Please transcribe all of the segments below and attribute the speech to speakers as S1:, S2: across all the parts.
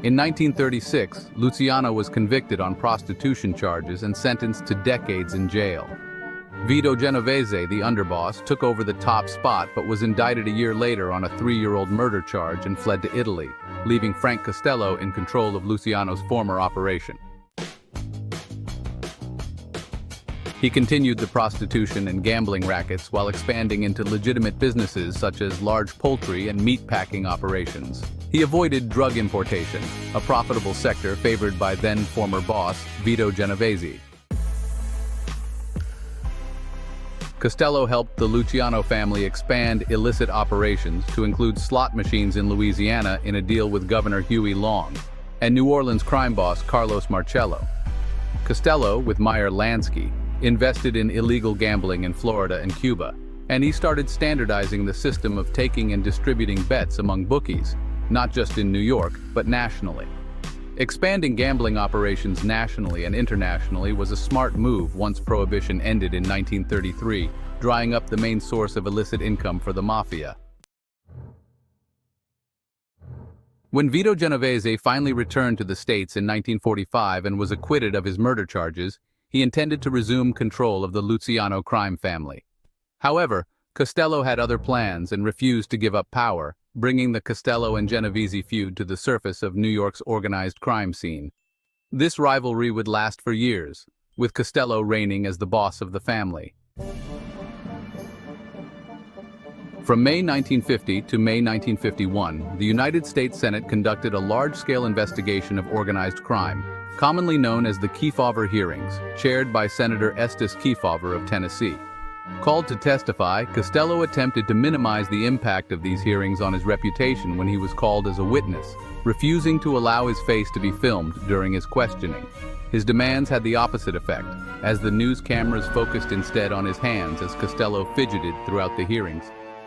S1: In 1936, Luciano was convicted on prostitution charges and sentenced to decades in jail. Vito Genovese, the underboss, took over the top spot but was indicted a year later on a 3-year-old murder charge and fled to Italy, leaving Frank Costello in control of Luciano's former operation. He continued the prostitution and gambling rackets while expanding into legitimate businesses such as large poultry and meat packing operations. He avoided drug importation, a profitable sector favored by then-former boss Vito Genovese. Costello helped the Luciano family expand illicit operations to include slot machines in Louisiana in a deal with Governor Huey Long, and New Orleans crime boss Carlos Marcello. Costello, with Meyer Lansky, invested in illegal gambling in Florida and Cuba, and he started standardizing the system of taking and distributing bets among bookies, not just in New York, but nationally. Expanding gambling operations nationally and internationally was a smart move once Prohibition ended in 1933, drying up the main source of illicit income for the Mafia. When Vito Genovese finally returned to the States in 1945 and was acquitted of his murder charges, he intended to resume control of the Luciano crime family. However, Costello had other plans and refused to give up power, bringing the Costello and Genovese feud to the surface of New York's organized crime scene. This rivalry would last for years, with Costello reigning as the boss of the family. From May 1950 to May 1951, the United States Senate conducted a large-scale investigation of organized crime, commonly known as the Kefauver hearings, chaired by Senator Estes Kefauver of Tennessee. Called to testify, Costello attempted to minimize the impact of these hearings on his reputation when he was called as a witness, refusing to allow his face to be filmed during his questioning. His demands had the opposite effect, as the news cameras focused instead on his hands as Costello fidgeted throughout the hearings,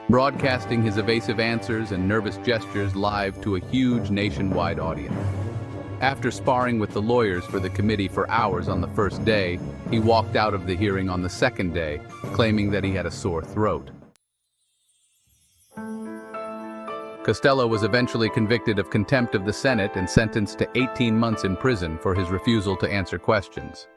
S1: broadcasting his evasive answers and nervous gestures live to a huge nationwide audience. After sparring with the lawyers for the committee for hours on the first day, he walked out of the hearing on the second day, claiming that he had a sore throat. Costello was eventually convicted of contempt of the Senate and sentenced to 18 months in prison for his refusal to answer questions.